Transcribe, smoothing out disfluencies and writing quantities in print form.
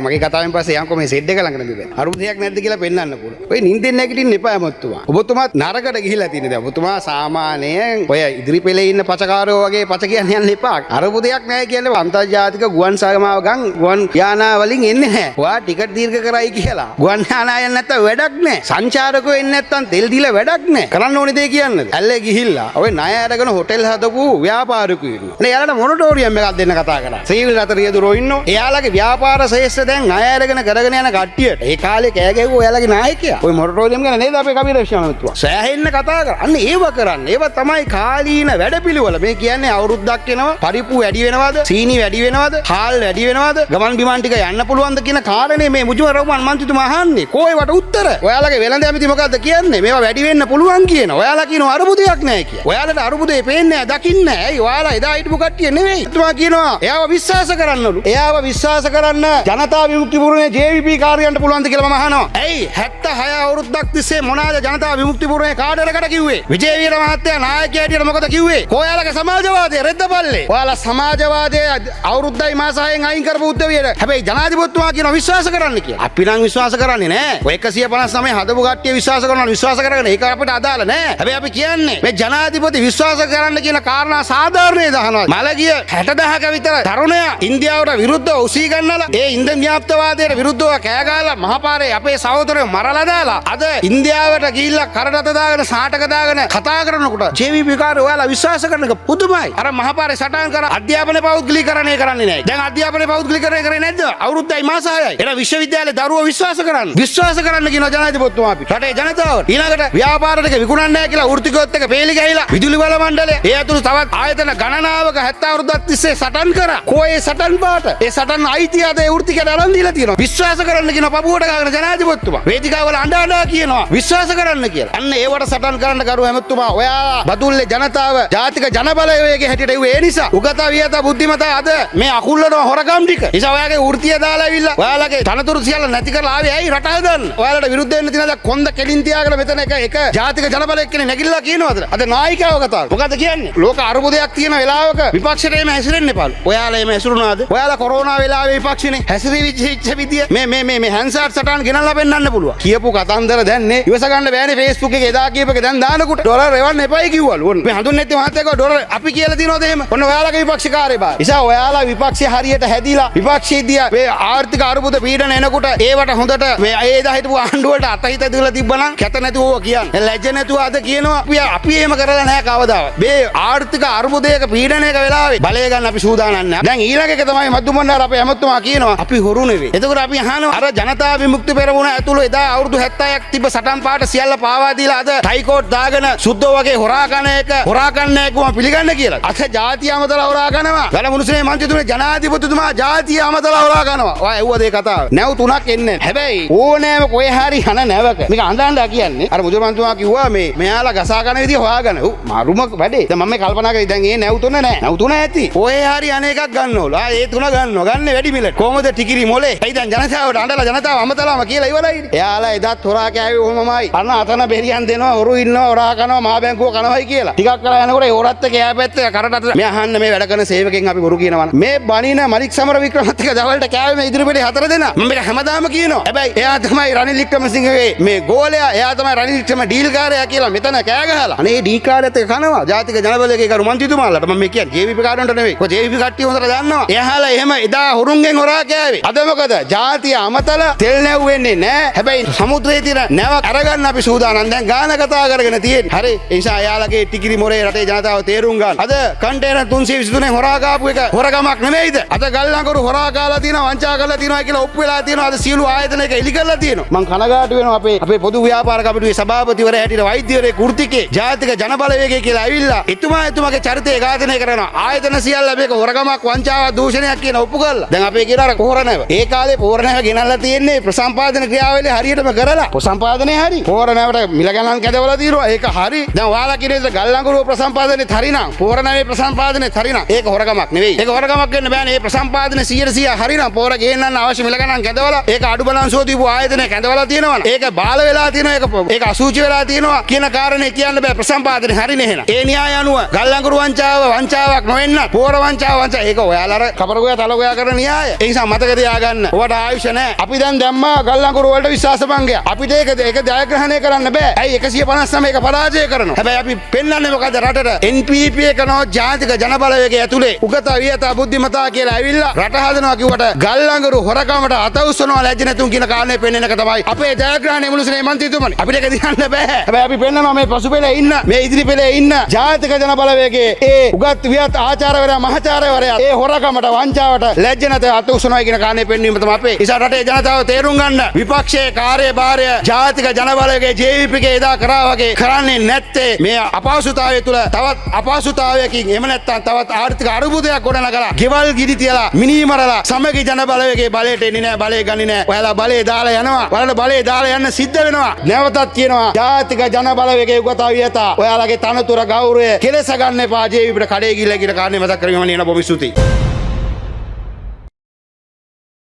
මගේ කතාවෙන් පස්සේ යන්කො මේ සෙඩ් එක ළඟට බිබේ. අරුබුදයක් නැද්ද කියලා පෙන්වන්න පුළුවන්. ඔය නිින්දෙන් නැගිටින්න එපා ඔබතුමා. ඔබතුමාත් නරකට ගිහිලා තියෙන දැන්. ඔබතුමා සාමාන්‍යයෙන් ඔය ඉදිරි පෙළේ ඉන්න පචකාරයෝ වගේ පච කියන්න යන්න එපා. අරුබුදයක් නැහැ කියන්නේ අන්තර්ජාතික ගුවන් සමාව ගන් ගුවන් යානා වලින් එන්නේ නැහැ. ඔයා ටිකට් දීර්ඝ කරයි කියලා. ගුවන් යානා යන්න නැත්තම් වැඩක් නැහැ. සංචාරකයෝ එන්නේ නැත්තම් තෙල් දීලා වැඩක් නැහැ. කරන්න ඕනේ දේ කියන්නද? ඇල්ලේ ගිහිල්ලා ඔය ණය අරගෙන හොටෙල් හදපු ව්‍යාපාරිකයෝ ඉන්නවා. නේ එයාලට මොනටෝරියම් එකක් දෙන්න කතා කරා. සීවිල් අතර රියදුරෝ ඉන්නෝ. එයාලගේ ව්‍යාපාර ශේෂ්ඨ දැන් ණය අරගෙන කරගෙන යන කට්ටියට ඒ කාලේ කෑ ගැහුවා එයාලගේ නායකයා. ඔය මොනටෝරියම් ගැන නේද අපේ කබීර විශ්වනාථතුමා. සෑහෙන්න කතා කරා. අන්න ඒව කරන්න. ඒව තමයි කාලීන වැඩපිළිවෙල. මේ කියන්නේ අවුරුද්දක් එනවා පරිප්පු වැඩි වෙනවද? සීනි වැඩි වෙනවද? හාල් වැඩි වෙනවද? ගමන් බිමන් ටික යන්න පුළුවන්ද කියන කාරණේ මේ මුජුම රහමන් මන්ත්‍රීතුමා අහන්නේ. කෝේවට උත්තර. ඔයාලගේ වෙළඳ ඇමති මොකද්ද කියන්නේ? මේවා වැඩි වෙන්න පුළුවන් කියන. ඔයාලා කියනවා අරුබුදයක් නැහැ කියලා. ඔයාලට අරුබුදේ පේන්නේ නැහැ, දකින්නේ නැහැ. ඇයි? ඔයාලා එදා හිටපු කට්ටිය නෙවෙයි. තුමා කියනවා එයාව විශ්වාස කරන්නලු. එයාව විශ්වාස කරන්න ජනතා විමුක්ති පුරණේ JVP කාර්යයන්ට පුළුවන්ද කියලා මම අහනවා. ඇයි 76 අවුරුද්දක් තිස්සේ මොනවාද ජනතා විමුක්ති පුරණේ කාඩරකට කිව්වේ? විජේවීර මහත්තයා නායකයා හැටියට මොකද කිව්වේ? කොයාලගේ සමාජවාදය රෙද්දපල්ලේ. ඔයාලා සමාජවාදයේ අවුරුද්දයි මාස 6න් අයින් කරපු උද්දවියට. හැබැයි ජනාධිපතිතුමා කියනවා විශ්වාස කරන්න කියලා. අපි නම් විශ්වාස කරන්නේ නැහැ. ඔය 159 හදපු කට්ටිය විශ්වාස කරනවා විශ්වාස කරගෙන ඒක අපිට අදාළ නැහැ. හැබැයි අපි කියන්නේ මේ ජනාධිපති විශ්වාස කරන්න කියන කාරණා සාධාරණේ දහනවා. මලගිය 60000ක විතර තරුණයා ඉන්දියාවට විරුද්ධව උසී ගන්නලා ඒ ඉන්දියන් ව්‍යාප්තවාදයට විරුද්ධව කෑ ගහලා මහපාරේ අපේ සහෝදරයෝ මරලා දාලා අද ඉන්දියාවට ගිහිල්ලා කරඩත දාගෙන සාටක දාගෙන කතා කරනකොට JVP කාර්ය ඔයාලා විශ්වාස කරනක පුදුමයි. අර මහපාරේ සටහන් කර අධ්‍යාපන පෞද්ගලීකරණය කරන්නේ නැහැ. දැන් අධ්‍යාපන පෞද්ගලීකරණය කරන්නේ නැද්ද? අවුරුද්දයි මාස 6යි. එන විශ්වවිද්‍යාලේ දරුවෝ විශ්වාස කරන්න. විශ්වාස කරන්න කියන ජනාධිපතිතුමා අපි. රටේ ජනතාවට ඊළඟට ව්‍යාපාර ටික විකුණන්නේ නැහැ කියලා වෘත්තිකයොත් එක පේලි ගහලා විදුලි බල මණ්ඩලය ඒ ඇතුළු තවත් ආයතන ගණනාවක 70 අවුරුද්දක් තිස්සේ සටන් කරා. කොහේ සටන් පාට? ඒ සටන් අයිතිය අද ඒ වෘත්තිකයට අරන් දීලා තියෙනවා. විශ්වාස කරන්න කියන පපුවට ගාගෙන ජනාධිපතිතුමා වේදිකාවල අඬ කියනවා විශ්වාස කරන්න කියලා. අන්න ඒවට සටන් කරන්න කරු හැමතුමා ඔයා බදුල්ලේ ජනතාව ජාතික ජනබලවේගයේ හැටියට එව්වේ ඒ නිසා උගත වියත බුද්ධිමතා අද මේ අකුල්ලන හොරගම් ටික නිසා ඔයාගේ වෘත්තිය දාලා ඇවිල්ලා ඔයාලගේ තනතුරු සියල්ල නැති කරලා ආවේ ඇයි රට හදන්න? ඔයාලට විරුද්ධ වෙන්න තියෙන දා කොන්ද කෙලින් තියාගෙන මෙතන එක ජාතික ජනබලයක් කෙනෙක් නැගිටලා කියනවාද? අද නායිකාව කතාව. මොකද්ද කියන්නේ? ලෝක අරුබුදයක් තියෙන වෙලාවක විපක්ෂයට එම හැසිරෙන්න එපාලු. ඔයාලා එම හැසිරුණාද? ඔයාලා කොරෝනා වෙලාවේ විපක්ෂනේ හැසිරෙවිච්ච විදිය මේ හැන්සාට් සටහන් ගෙනල්ලා පෙන්නන්න පුළුවන්. කියපු කතන්දර දැන්නේ ඉවස ගන්න බෑනේ Facebook එකේ එදා කියපේක දැන් දානකොට ඩොලර් එවන්න එපයි කිව්වලු. ඔන්න මේ හඳුන්නේ නැති මහත්තයෝ ඩොලර් අපි කියලා දිනවද එහෙම? ඔන්න ඔයාලගේ විපක්ෂකාරය බා. නිසා ඔයාලා විපක්ෂය හරියට හැදිලා විපක්ෂයේදී මේ ආර්ථික අරුබුද පීඩන එනකොට ඒවට හොඳට මේ එදා හිටපු ආණ්ඩුවට අතහිත දීලා තිබ්බනම් කැත නැතුව ඕවා කියන්නේ. ලැජ්ජ නැතුව අද කියනවා අපි එහෙම කරලා නැහැ කවදාවත්. මේ ආර්ථික අරුබුදයක පීඩනයක වෙලාවේ බලය ගන්න අපි සූදානම් නැහැ. දැන් ඊළඟ එක තමයි මද්දුමණ්ඩාර අපේ ඇමතුමා කියනවා අපි හොරු නෙවෙයි. එතකොට අපි අහනවා අර ජනතා විමුක්ති පෙරමුණ ඇතුළු එදා අවුරුදු 76ක් තිබ්බ සටන් පාට සියල්ල පාවා දීලා අද ටයිකෝට් දාගෙන සුද්ධෝ වගේ හොරා කන එක හොරා කන්නේ කොහොම පිළිගන්න කියලා. අත ජාතිය අමතලා හොරා කනවා. ගල මුනුසේ මන්ත්‍රීතුමේ ජනාධිපතිතුමා ජාතිය අමතලා හොරා කනවා. ඔය ඇහුවද ඒ කතාව? නැව් තුනක් එන්නේ. හැබැයි ඕනෑම කොහේ හරි හන නැවක. මේක අඬන්න කියන්නේ. අර මුජමන්තුමා කිව්වා මේ මෙයාලා ගසා ගන්න විදිය හොයාගන්න. ඔව් මාරුම වැඩේ. දැන් මම මේ කල්පනා කරේ දැන් ඒ නැව් තුන නැහැ. නැව් තුන ඇති. කොහේ හරි අනේකක් ගන්නවලු. ඒ තුන ගන්නවා. ගන්න වැඩි මිලට. කොහොමද ටිකිරි මොලේ? ඇයි දැන් ජනතාවට අඬලා ජනතාව අමතලාම කියලා ඉවරයි. එයාලා එදාත් හොරා කෑවේ ඔහොමමයි. අන්න අතන බෙරියන් දෙනවා හොරු ඉන්නවා හොරා කනවා මහා බැංකුව කනවයි කියලා. ටිකක් කරලා යනකොට ඒ හොරත් එක්ක එයා පැත්තේ කරට මේ අහන්න මේ වැඩ කරන සේවකෙන් අපි බොරු කියනවා. මේ බණින මලික් සමර වික්‍රමත් එක්ක දවල්ට කෑවේ මේ ඉදිරිපිටේ 4 දෙනා. මම මේක හැමදාම කියනවා. හැබැයි එයා තමයි රනිල් වික්‍රමසිංහගේ මේ ගෝලයා එයා තමයි රනිල් වික්‍රම ඩීල් කාරයා කියලා මෙතන කෑ ගහලා. අනේ ඩී කාර්යත් එක්ක කනවා. ජාතික ජනබලයේ කරු මන්ත්‍රීතුමාලාට මම මේ කියන්නේ JVP කාර්යන්ට නෙවෙයි. කො JVP කට්ටිය හොඳට දන්නවා. එයාලා එහෙම එදා හොරුන්ගෙන් හොරා කෑවේ. අද මොකද? ජාතිය අමතල තෙල් නැව් වෙන්නේ නැහැ. හැබැයි සමුද්‍රයේ තියෙන නැවක් අරගන්න අපි සූදානම්. දැන් ගාන කතා කරගෙන තියෙන්නේ. හරි. ඒ නිසා එයාලගේ ටිකිරි මොරේ රටේ ජනතාව තේරුම් ගන්න. අද කන්ටේනර් 323 හොරා කාපු එක හොරගමක් නෙමෙයිද? අද ගල් ලංකරු හොරා කාලා තියෙනවා, වංචා කරලා තියෙනවා කියලා ඔප්පු වෙලා තියෙනවා. අද සියලු ආයතන එක එලි කරලා තියෙනවා. මං කනගාටු වෙනවා අපේ පොදු ව්‍යාපාර කමිටුවේ සභාපතිවරයා හැටියට වෛද්‍යවරේ කුර්තිකේ ජාතික ජනබලවේගය කියලා ඇවිල්ලා එතුමාගේ චරිතය ඝාතනය කරනවා. ආයතන සියල්ල මේක හොරගමක්, වංචාවක්, දූෂණයක් කියන ඔප්පු කරලා. දැන් අපේ කියන අර පොහොරණව. ඒ කාලේ පොහොරණව ගෙනල්ලා තියෙන්නේ ප්‍රසම්පාදන ක්‍රියාවලිය හරියටම කරලා. ප්‍රසම්පාදනේ හරි. පොහොරණවට මිල ගණන් කැදවලා තියෙනවා. ඒක හරි. දැන් ඔයාලා කියන දේ ගල් ලංගුරුව ප්‍රසම්පාදනේත් හරිනම් පොහොරණවේ ප්‍රසම්පාදනේත් හරිනම් ඒක හොරගමක් නෙවෙයි. ඒක හොරගමක් වෙන්න බෑනේ. මේ ප්‍රසම්පාදන 100% හරිනම් පොහොර ගේන්නන්න අවශ්‍ය මිල ගණන් කැදවලා ඒක අඩු බලංසුව දීපු ආයතනය කැදවලා තියෙනවනේ. ඒක බාල වෙලා තියෙනවා. ඒක අසුචි වෙලා තියෙනවා කියන කාරණේ කියන්න බෑ. ප්‍රසම්පාදනේ හරිනේ එහෙනම්. ඒ න්‍යාය අනුව ගල් ලංගුරු වංචාවක් නොවෙන්න පොහොර වංචාව ඒක ඔයාලා අර කපරගොයා තලගොයා කරන න්‍යාය. ඒ නිසා මතක තියාගන්න තියාගන්න. ඔයාට ආයුෂ නැහැ. අපි දැන් දැම්මා ගල්ලංකුරු වලට විශ්වාස භංගය. අපිට ඒක ජයග්‍රහණය කරන්න බෑ. ඇයි 159 එක පරාජය කරනවා. හැබැයි අපි පෙන්වන්නේ මොකද රටට? NPP එකනෝ ජාතික ජනබලවේගය ඇතුලේ උගත වියත බුද්ධිමතා කියලා ඇවිල්ලා රට හදනවා කිව්වට ගල්ලංකුරු හොරකමට අත උස්සනවා ලැජ්ජ නැතුන් කියන කාරණේ පෙන්වන එක තමයි අපේ ජයග්‍රහණයේ මුළුසුනේ මන්ත්‍රීතුමනි. අපිට ඒක දිහන්න බෑ. හැබැයි අපි පෙන්වනවා මේ පසුපෙළේ ඉන්න මේ ඉදිරි පෙළේ ඉන්න ජාතික ජනබලවේගයේ ඒ උගත් වියත් ආචාර්යවරයා මහාචාර්යවරයා ඒ හොරකමට වංචාවට ලැජ්ජ නැත අත උස්සනවා කියන කාරණේ පෙන්වීම තමයි අපේ ඉතින් රටේ ජනතාව තේරුම් ගන්න. විපක්ෂයේ කාර්යභාරය ජාතික ජනබලවේගයේ JVP ගේ එදා කරා වගේ කරන්නේ නැත්තේ මේ අපහසුතාවය තුල තවත් අපහසුතාවයකින් එහෙම නැත්නම් තවත් ආර්ථික අරුබුදයක් ගොඩනගලා ගෙවල් ගිනි තියලා මිනිමරලා සමගි ජනබලවේගයේ බලයට එන්නේ නැහැ බලය ගන්නේ නැහැ. ඔයාලා බලය දාලා යනවා. ඔයාලා බලය දාලා යන්න සිද්ධ වෙනවා. නැවතත් කියනවා ජාතික ජනබලවේගයේ උගතා වියතා ඔයාලගේ තනතුර ගෞරවය කෙලස ගන්න එපා JVPට කඩේ ගිහිල්ලා කියන කාරණේ මතක් කරගන්න මම බොහොම ස්තුතියි.